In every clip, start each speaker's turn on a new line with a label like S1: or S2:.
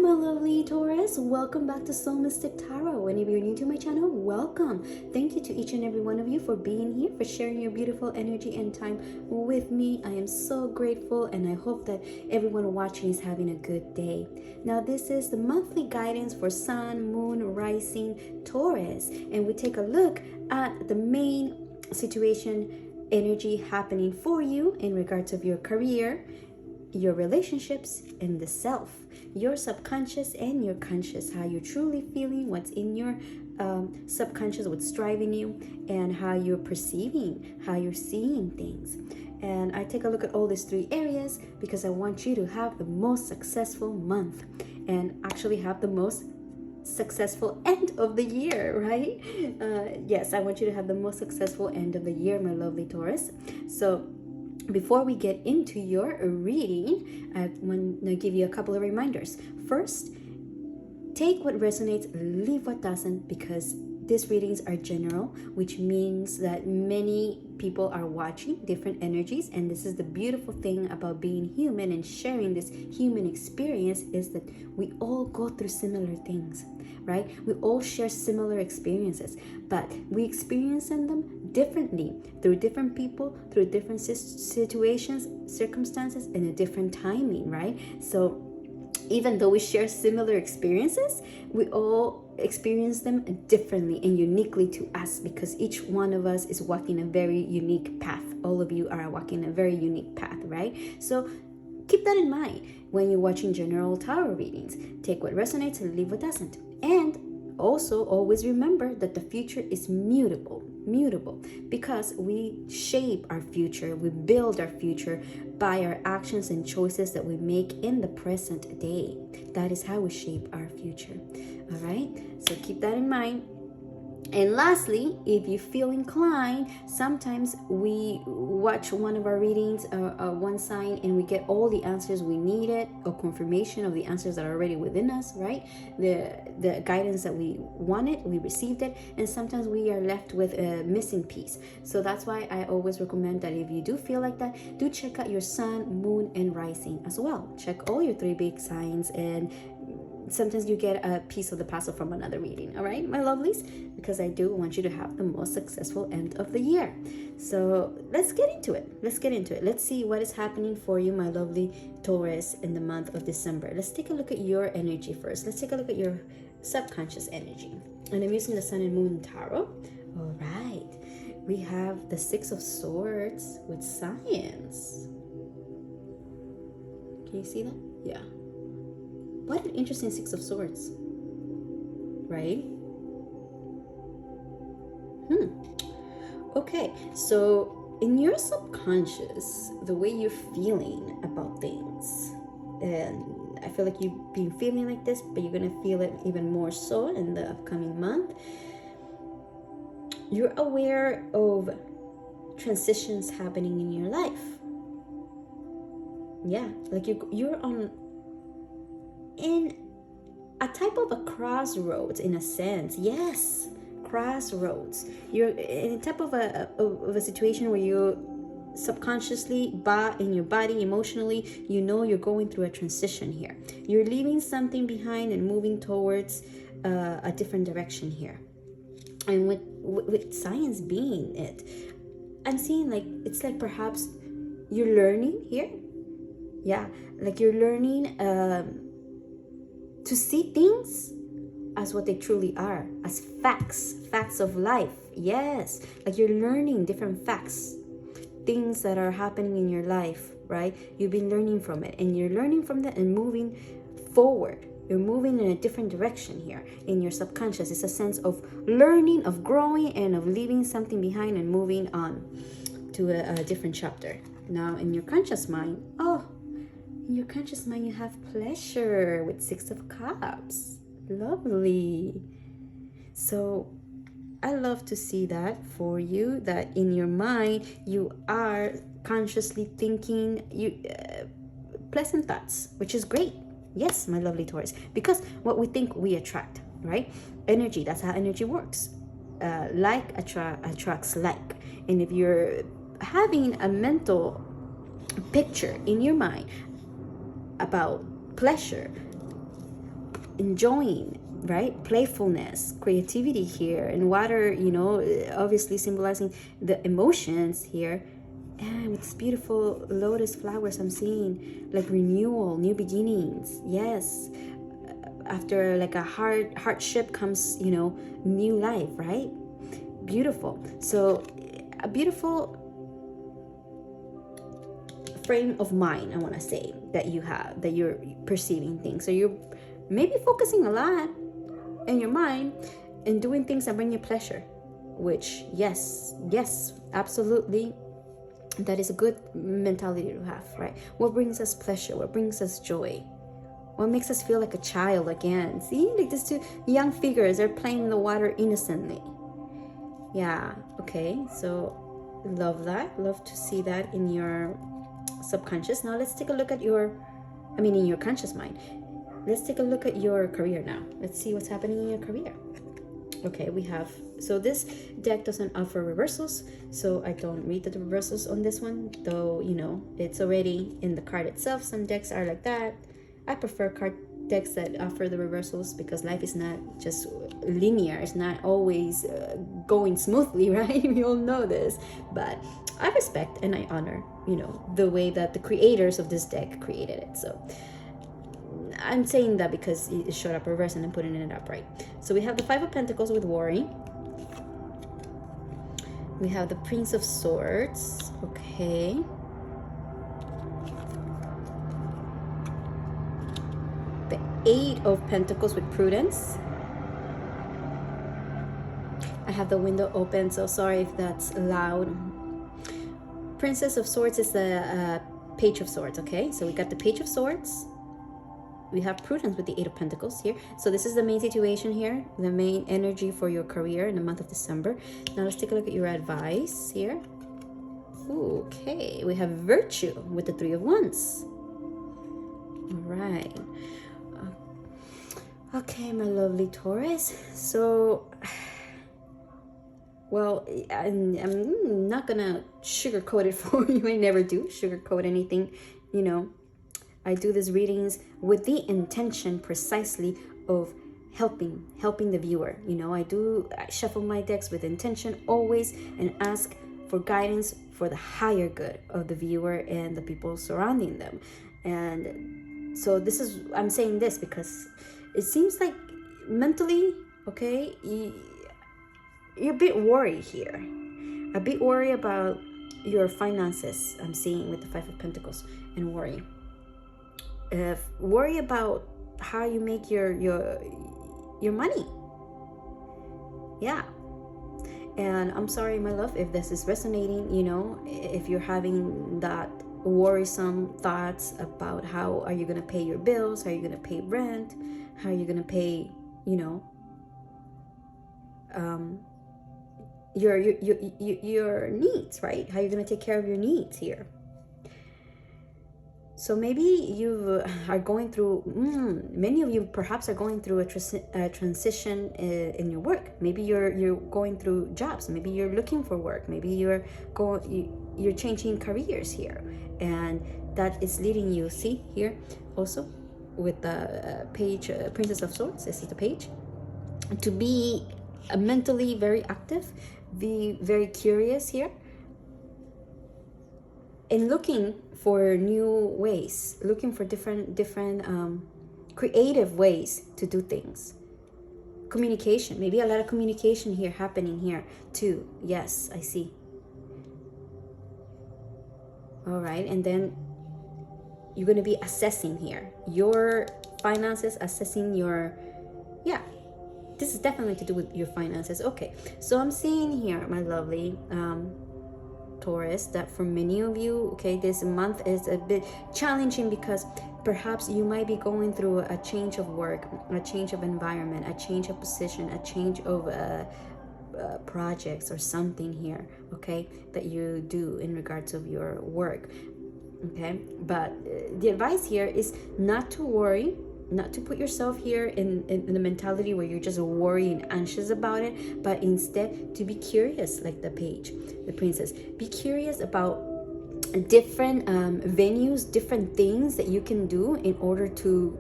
S1: my lovely Taurus. Welcome back to Soul Mystic Tarot. And if you're new to my channel, welcome. Thank you to each and every one of you for being here, for sharing your beautiful energy and time with me. I am so grateful, and I hope that everyone watching is having a good day. Now, this is the monthly guidance for Sun, Moon, Rising, Taurus, and we take a look at the main situation, energy happening for you in regards of your career, your relationships, and the self, your subconscious and your conscious, how you're truly feeling, what's in your subconscious, what's driving you, and how you're perceiving, how you're seeing things. And I take a look at all these three areas because I want you to have the most successful month and actually have the most successful end of the year, right? Yes, I want you to have the most successful end of the year, my lovely Taurus. So before we get into your reading, I want to give you a couple of reminders. First, take what resonates, leave what doesn't, because these readings are general, which means that many people are watching different energies. And this is the beautiful thing about being human and sharing this human experience, is that we all go through similar things, right? We all share similar experiences, but we experience them differently through different people, through different situations, circumstances, and a different timing, right? So even though we share similar experiences, we all experience them differently and uniquely to us, because each one of us is walking a very unique path. All of you are walking a very unique path, right? So keep that in mind when you're watching general tarot readings. Take what resonates and leave what doesn't. And also always remember that the future is mutable, because we shape our future, we build our future by our actions and choices that we make in the present day. That is how we shape our future. All right, so keep that in mind. And lastly, if you feel inclined, sometimes we watch one of our readings, one sign, and we get all the answers we needed, or confirmation of the answers that are already within us, right? The guidance that we wanted, we received it, and sometimes we are left with a missing piece. So that's why I always recommend that if you do feel like that, do check out your sun, moon, and rising as well. Check all your three big signs, and sometimes you get a piece of the puzzle from another reading. All right, my lovelies, because I do want you to have the most successful end of the year. So let's get into it. Let's see what is happening for you, my lovely Taurus, in the month of December. Let's take a look at your energy first. Let's take a look at your subconscious energy, and I'm using the Sun and Moon Tarot. All right, we have the Six of Swords with Science. Can you see that? Yeah. What an interesting Six of Swords, right? Okay, so in your subconscious, the way you're feeling about things, and I feel like you've been feeling like this, but you're gonna feel it even more so in the upcoming month. You're aware of transitions happening in your life. Yeah, like you're in a type of a crossroads, in a sense. Yes, crossroads. You're in a type of a situation where you subconsciously, in your body, emotionally, you know you're going through a transition here. You're leaving something behind and moving towards a different direction here. And with science being it, I'm seeing like it's like perhaps you're learning here. Yeah, like you're learning to see things as what they truly are, as facts of life. Yes, like you're learning different facts, things that are happening in your life, right? You've been learning from it, and you're learning from that and moving forward. You're moving in a different direction here in your subconscious. It's a sense of learning, of growing, and of leaving something behind and moving on to a different chapter. Now, in your conscious mind, in your conscious mind, you have pleasure with Six of Cups. Lovely. So I love to see that for you, that in your mind, you are consciously thinking pleasant thoughts, which is great. Yes, my lovely Taurus, because what we think, we attract, right? Energy, that's how energy works. Like attracts like. And if you're having a mental picture in your mind about pleasure, enjoying, right? Playfulness, creativity here. And water, you know, obviously symbolizing the emotions here. And with this beautiful lotus flowers, I'm seeing like renewal, new beginnings. Yes, after like a hardship comes, you know, new life, right? Beautiful. So a beautiful frame of mind, I want to say, that you have, that you're perceiving things. So you're maybe focusing a lot in your mind and doing things that bring you pleasure, which yes, absolutely, that is a good mentality to have, right? What brings us pleasure? What brings us joy? What makes us feel like a child again? See, like these two young figures are playing in the water innocently. Yeah, okay, so love that. Love to see that in your subconscious. Now let's take a look at in your conscious mind. Let's take a look at your career now. Let's see what's happening in your career. Okay, so this deck doesn't offer reversals, so I don't read the reversals on this one, though, you know, it's already in the card itself. Some decks are like that. I prefer card decks that offer the reversals because life is not just linear. It's not always going smoothly, right? We all know this, but I respect and I honor, you know, the way that the creators of this deck created it. So I'm saying that because it showed up reverse and I'm putting it upright. So we have the Five of Pentacles with worry. We have the Prince of Swords. Okay. The Eight of Pentacles with prudence. I have the window open, so sorry if that's loud. Princess of Swords is the Page of Swords, okay? So we got the Page of Swords. We have prudence with the Eight of Pentacles here. So this is the main situation here, the main energy for your career in the month of December. Now let's take a look at your advice here. Okay, we have virtue with the Three of Wands. All right. Okay, my lovely Taurus. So, well, I'm not gonna sugarcoat it for you. I never do sugarcoat anything, you know. I do these readings with the intention precisely of helping the viewer. You know, I shuffle my decks with intention always and ask for guidance for the higher good of the viewer and the people surrounding them. And so I'm saying this because it seems like mentally, okay, you're a bit worried here. A bit worried about your finances, I'm seeing with the Five of Pentacles, and worry. Worry about how you make your money. Yeah. And I'm sorry, my love, if this is resonating, you know, if you're having that worrisome thoughts about how are you going to pay your bills, how are you going to pay rent, how are you going to pay, you know, your needs, right? How are you going to take care of your needs here? So maybe you are going through, many of you perhaps are going through a transition in your work. Maybe you're going through jobs. Maybe you're looking for work. Maybe you're changing careers here, and that is leading you. See here also with the page, Princess of Swords. This is the page to be mentally very active, be very curious here, and looking for new ways, looking for different creative ways to do things. Communication, maybe a lot of communication here happening here too. Yes, I see. All right, and then you're going to be assessing here your finances, assessing your, yeah, this is definitely to do with your finances. Okay, so I'm seeing here, my lovely Taurus, that for many of you, okay, this month is a bit challenging because perhaps you might be going through a change of work, a change of environment, a change of position, a change of projects or something here, okay, that you do in regards of your work, okay? But the advice here is not to worry, not to put yourself here in the mentality where you're just worried and anxious about it, but instead to be curious, like the page, the princess. Be curious about different venues, different things that you can do in order to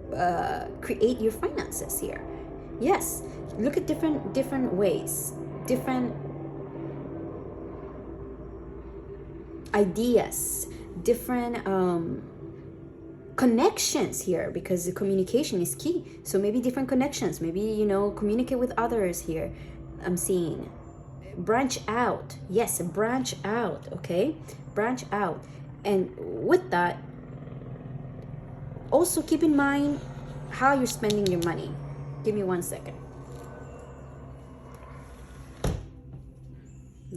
S1: create your finances here. Yes, look at different ways, different ideas, different connections here, because the communication is key. So maybe different connections, maybe, you know, communicate with others here. I'm seeing branch out. Yes, branch out. Okay, branch out. And with that, also keep in mind how you're spending your money. Give me 1 second.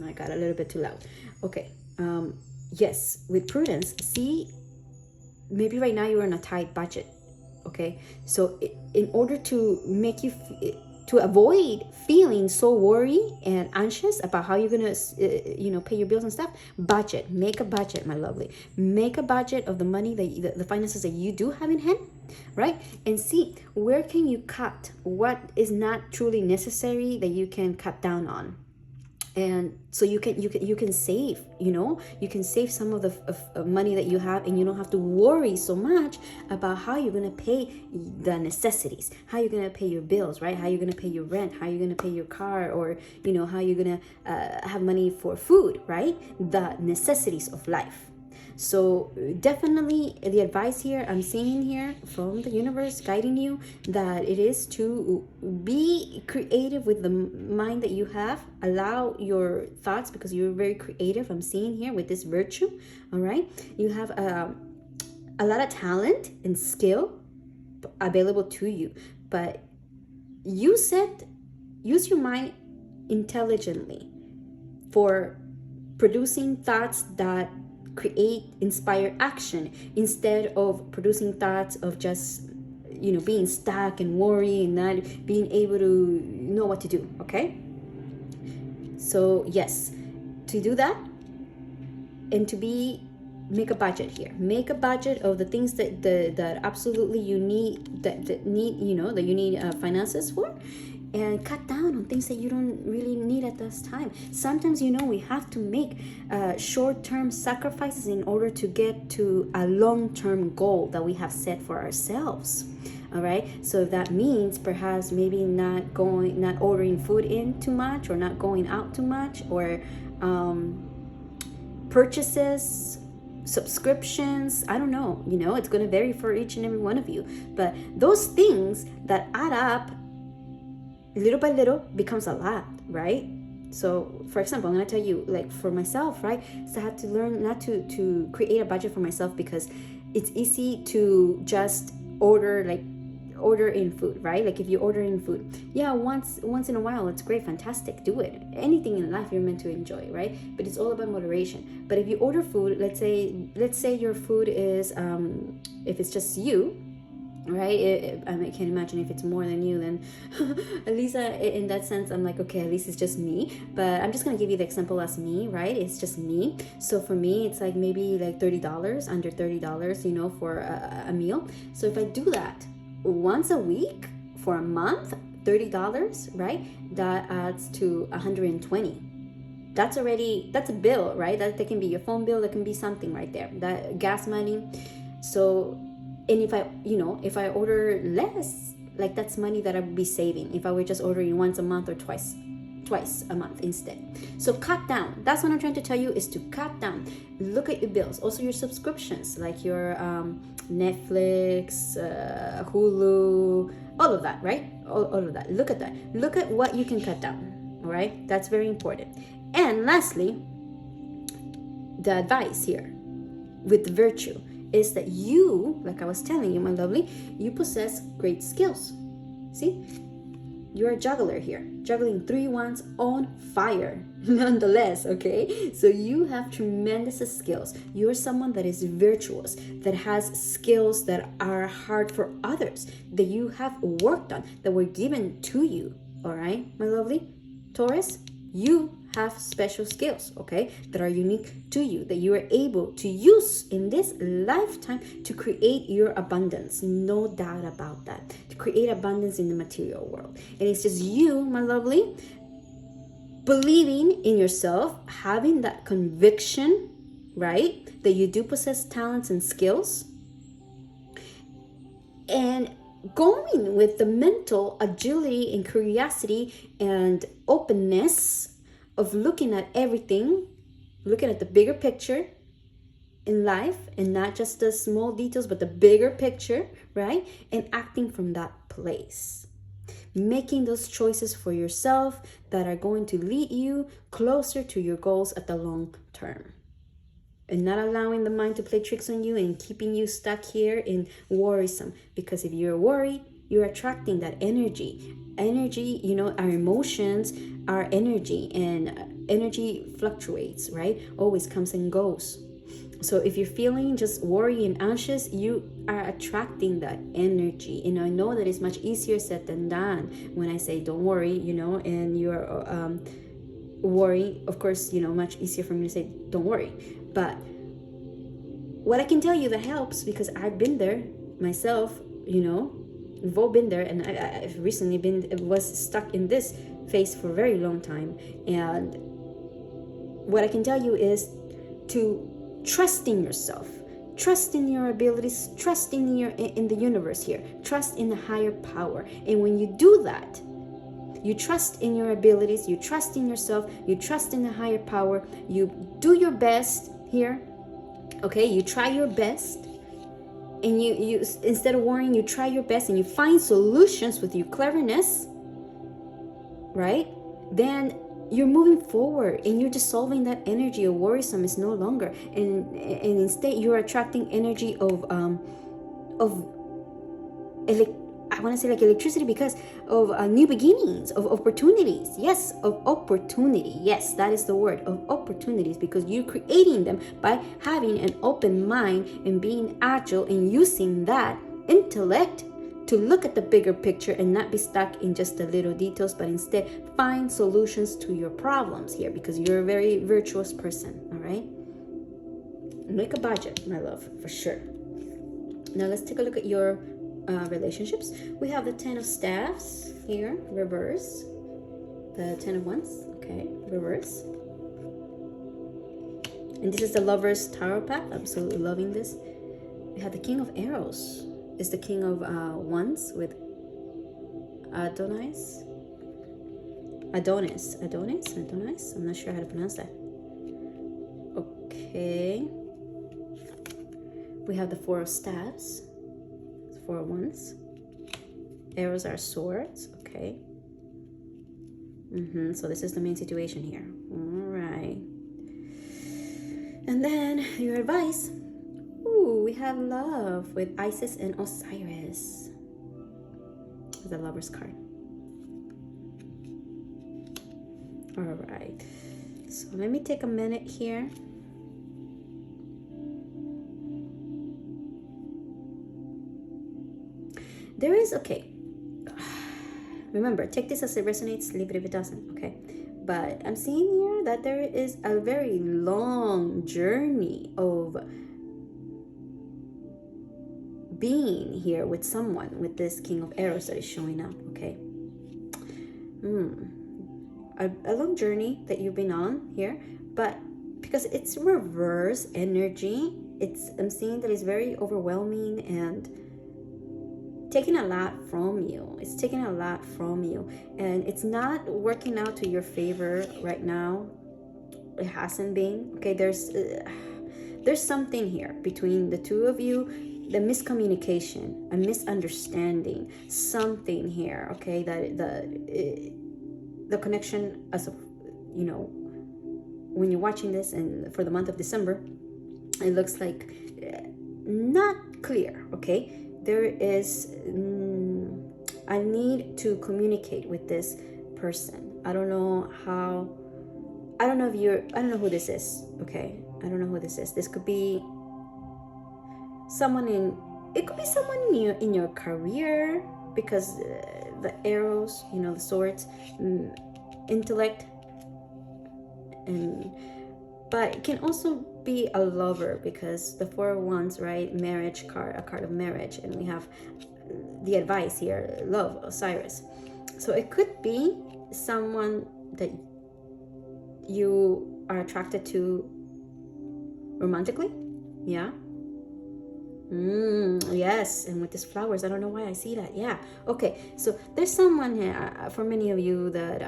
S1: I got a little bit too loud. Okay. Yes, with prudence, see, maybe right now you're on a tight budget. Okay, so in order to make you to avoid feeling so worried and anxious about how you're gonna you know, pay your bills and stuff, budget. Make a budget, my lovely. Make a budget of the money that the finances that you do have in hand, right? And see where can you cut, what is not truly necessary that you can cut down on. And so you can save, you know, you can save some of the money that you have, and you don't have to worry so much about how you're going to pay the necessities, how you're going to pay your bills, right? How you're going to pay your rent, how you're going to pay your car, or, you know, how you're going to have money for food, right? The necessities of life. So definitely the advice here I'm seeing here from the universe guiding you, that it is to be creative with the mind that you have. Allow your thoughts, because you're very creative. I'm seeing here with this virtue. All right, you have a lot of talent and skill available to you, but use your mind intelligently for producing thoughts that create, inspire action, instead of producing thoughts of just, you know, being stuck and worry and not being able to know what to do. Okay, so yes, to do that and to make a budget here. Make a budget of the things that absolutely you need, that need, you know, that you need finances for, and cut down on things that you don't really need at this time. Sometimes, you know, we have to make short-term sacrifices in order to get to a long-term goal that we have set for ourselves. All right, so that means perhaps maybe not ordering food in too much, or not going out too much, or purchases, subscriptions. I don't know, you know, it's going to vary for each and every one of you, but those things that add up little by little becomes a lot, right? So for example, I'm going to tell you, like for myself, right, so I had to learn not to create a budget for myself, because it's easy to just order in food, right? Like if you order in food, yeah, once in a while, it's great, fantastic, do it. Anything in life you're meant to enjoy, right? But it's all about moderation. But if you order food, let's say your food is if it's just you, right? I can't imagine if it's more than you, then at least in that sense, I'm like, okay, at least it's just me. But I'm just gonna give you the example as me, right? It's just me. So for me, it's like maybe like $30, under $30, you know, for a meal. So if I do that once a week for a month, $30, right? That adds to 120. That's a bill, right? That can be your phone bill, that can be something right there, that gas money. So, and if I order less, like that's money that I would be saving if I were just ordering once a month or twice a month instead. So cut down. That's what I'm trying to tell you, is to cut down. Look at your bills, also your subscriptions, like your Netflix, Hulu, all of that, right? All of that. Look at that. Look at what you can cut down. All right, that's very important. And lastly, the advice here with the virtue is that you, like I was telling you, my lovely, you possess great skills. See, you're a juggler here, juggling 3 wands on fire nonetheless. Okay, so you have tremendous skills. You're someone that is virtuous, that has skills that are hard for others, that you have worked on, that were given to you. All right, my lovely Taurus, you have special skills, okay, that are unique to you, that you are able to use in this lifetime to create your abundance. No doubt about that. To create abundance in the material world. And it's just you, my lovely, believing in yourself, having that conviction, right? That you do possess talents and skills. And going with the mental agility and curiosity and openness of looking at everything, looking at the bigger picture in life, and not just the small details, but the bigger picture, right? And acting from that place. Making those choices for yourself that are going to lead you closer to your goals at the long term. And not allowing the mind to play tricks on you and keeping you stuck here in worrisome. Because if you're worried, you're attracting that energy. Energy, you know, our emotions are energy, and energy fluctuates, right? Always comes and goes. So if you're feeling just worry and anxious, you are attracting that energy. And I know that it's much easier said than done when I say don't worry, you know, and you're worry. Of course, you know, much easier for me to say don't worry. But what I can tell you that helps, because I've been there myself, you know, we've all been there, and I've recently was stuck in this phase for a very long time. And what I can tell you is to trust in yourself, trust in your abilities, trust in the universe here, trust in the higher power. And when you do that, you trust in your abilities, you trust in yourself, you trust in the higher power, you do your best here, okay? You try your best, and you instead of worrying, you try your best and you find solutions with your cleverness, right? Then you're moving forward and you're dissolving that energy of worrisome is no longer, and instead you're attracting energy of I want to say like electricity, because of new beginnings, of opportunities. Yes, of opportunity. Yes, that is the word, of opportunities, because you're creating them by having an open mind and being agile and using that intellect to look at the bigger picture and not be stuck in just the little details, but instead find solutions to your problems here, because you're a very virtuous person, all right? Make a budget, my love, for sure. Now let's take a look at your relationships. We have the 10 of Staffs here, reverse. The 10 of Wands, okay, reverse. And this is the Lover's Tarot pack. Absolutely loving this. We have the King of Arrows. Is the King of Wands with Adonis. I'm not sure how to pronounce that. Okay. We have the Four of Staffs. Four of Wands. Arrows are swords. Okay. So this is the main situation here. All right. And then your advice. Ooh, we have love with Isis and Osiris. The Lover's card. All right. So let me take a minute here. There is, okay, remember, take this as it resonates, leave it if it doesn't, okay? But I'm seeing here that there is a very long journey of being here with someone with this King of Arrows that is showing up, okay? A long journey that you've been on here, but because it's reverse energy, I'm seeing that it's very overwhelming and taking a lot from you. It's taking a lot from you, and it's not working out to your favor right now. It hasn't been, okay? There's something here between the two of you, the miscommunication, a misunderstanding, something here, okay? That the connection, as of, you know, when you're watching this, and for the month of December, it looks like not clear, okay? There is a need to communicate with this person. I don't know who this is, okay? I don't know who this is. This could be someone in your career, because the arrows, you know, the swords, intellect, but it can also be a lover, because the Four of Wands, right? Marriage card, a card of marriage, and we have the advice here, love, Osiris. So it could be someone that you are attracted to romantically. Yeah. Yes, and with these flowers, I don't know why I see that. Yeah. Okay, so there's someone here for many of you that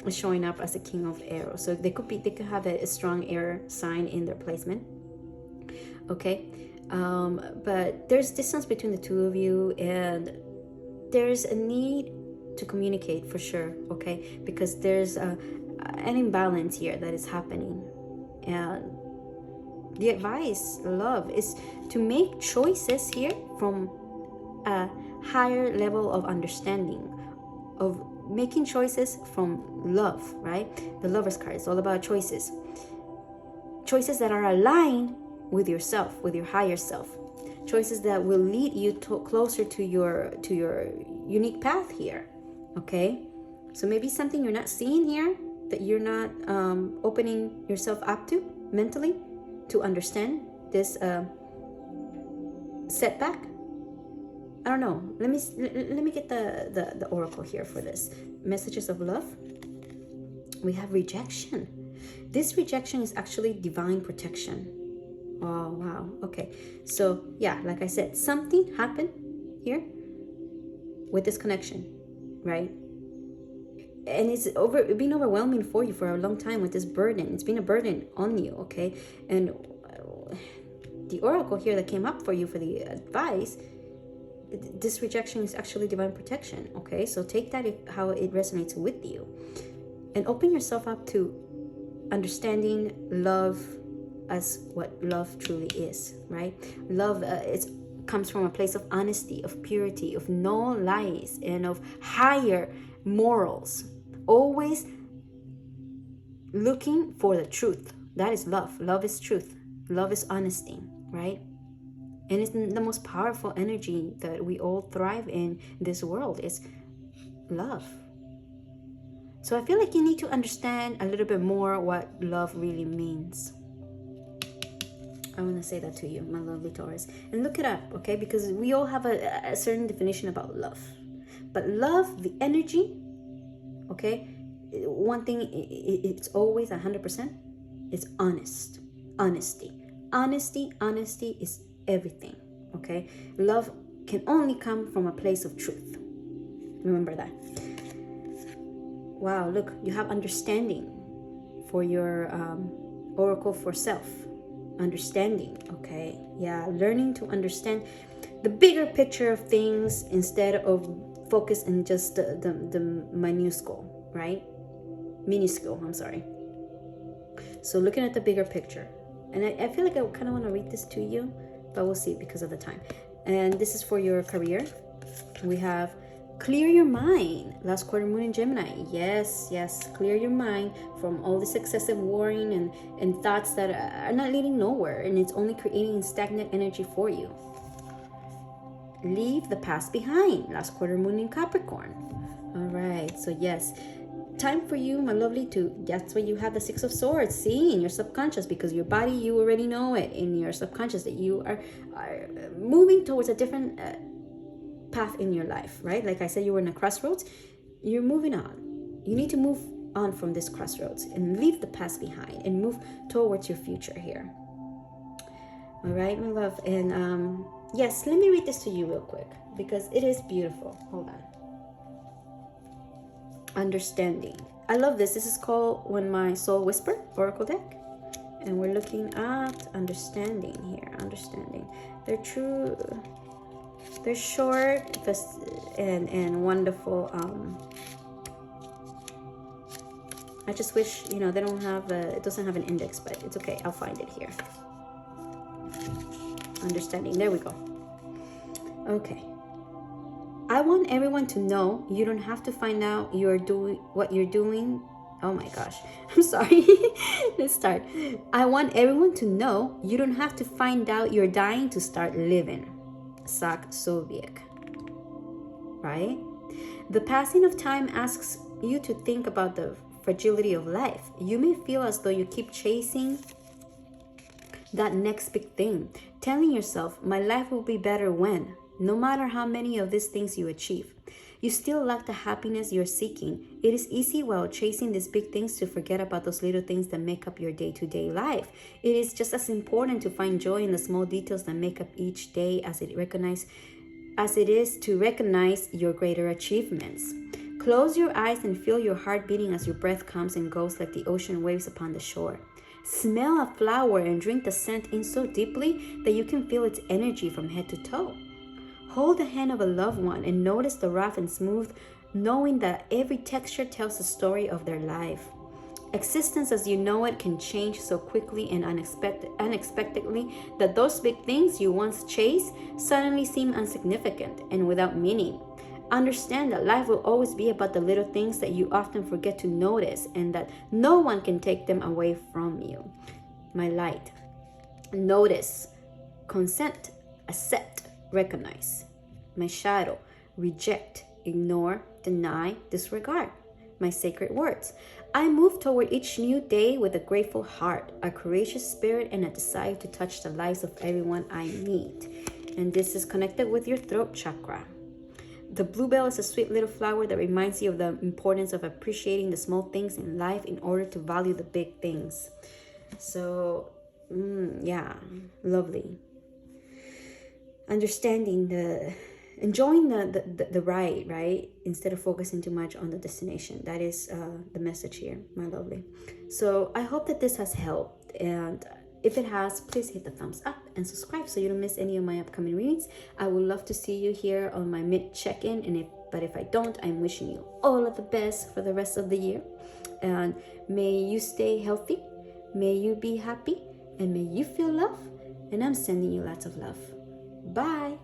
S1: is showing up as a king of arrows. So they could have a strong air sign in their placement. Okay, but there's distance between the two of you, and there's a need to communicate for sure. Okay, because there's an imbalance here that is happening, and the advice, love, is to make choices here from a higher level of understanding, of making choices from love, right? The Lover's card is all about choices. Choices that are aligned with yourself, with your higher self. Choices that will lead you closer to your unique path here, okay? So maybe something you're not seeing here, that you're not opening yourself up to mentally, to understand this setback. I don't know. Let me get the oracle here for this. Messages of love. We have rejection. This rejection is actually divine protection. Oh, wow. Okay. So, yeah, like I said, something happened here with this connection, right? And it's been overwhelming for you for a long time with this burden. It's been a burden on you, okay? And the oracle here that came up for you for the advice, this rejection is actually divine protection, okay? So take that how it resonates with you, and open yourself up to understanding love as what love truly is, right? Love comes from a place of honesty, of purity, of no lies, and of higher morals. Always looking for the truth. That is love. Love is truth. Love is honesty, right? And it's the most powerful energy that we all thrive in this world, is love. So I feel like you need to understand a little bit more what love really means. I want to say that to you, my lovely Taurus. And look it up, okay? Because we all have a certain definition about love. But love, the energy, okay? One thing, it's always 100%. It's honest. Honesty. Honesty is everything, okay? Love can only come from a place of truth. Remember that. Wow, look, you have understanding for your oracle for self. Understanding, okay? Yeah, learning to understand the bigger picture of things instead of focus in just the minuscule, right? Minuscule, I'm sorry. So looking at the bigger picture. And I feel like I kind of want to read this to you, but we'll see because of the time. And this is for your career. We have clear your mind. Last quarter moon in Gemini. Yes, clear your mind from all this excessive worrying and thoughts that are not leading nowhere, and it's only creating stagnant energy for you. Leave the past behind. Last quarter moon in Capricorn. All right, so yes, time for you, my lovely, that's why you have the Six of Swords. See, in your subconscious, because your body, you already know it in your subconscious that you are moving towards a different path in your life, right? Like I said, you were in a crossroads. You're moving on. You need to move on from this crossroads and leave the past behind and move towards your future here. All right, my love. And yes, let me read this to you real quick because it is beautiful. Hold on. Understanding. I love this. This is called When My Soul Whisper Oracle deck. And we're looking at understanding here. Understanding. They're short and wonderful. I just wish, they don't have it doesn't have an index, but it's okay. I'll find it here. Understanding. There we go. Okay. I want everyone to know you don't have to find out what you're doing. Oh my gosh. I'm sorry. Let's start. I want everyone to know you don't have to find out you're dying to start living. Sak Soviek. Right? The passing of time asks you to think about the fragility of life. You may feel as though you keep chasing that next big thing, telling yourself, my life will be better when, no matter how many of these things you achieve. You still lack the happiness you're seeking. It is easy while chasing these big things to forget about those little things that make up your day-to-day life. It is just as important to find joy in the small details that make up each day as it is to recognize your greater achievements. Close your eyes and feel your heart beating as your breath comes and goes like the ocean waves upon the shore. Smell a flower and drink the scent in so deeply that you can feel its energy from head to toe. Hold the hand of a loved one and notice the rough and smooth, knowing that every texture tells the story of their life. Existence as you know it can change so quickly and unexpectedly that those big things you once chased suddenly seem insignificant and without meaning. Understand that life will always be about the little things that you often forget to notice and that no one can take them away from you. My light. Notice, consent, accept, recognize. My shadow. Reject, ignore, deny, disregard. My sacred words. I move toward each new day with a grateful heart, a courageous spirit, and a desire to touch the lives of everyone I meet. And this is connected with your throat chakra. The bluebell is a sweet little flower that reminds you of the importance of appreciating the small things in life in order to value the big things. So, yeah, lovely. Understanding enjoying the ride, right? Instead of focusing too much on the destination. That is the message here, my lovely. So I hope that this has helped, and if it has, please hit the thumbs up and subscribe so you don't miss any of my upcoming readings. I would love to see you here on my mid check-in, but if I don't, I'm wishing you all of the best for the rest of the year. And may you stay healthy, may you be happy, and may you feel love. And I'm sending you lots of love. Bye.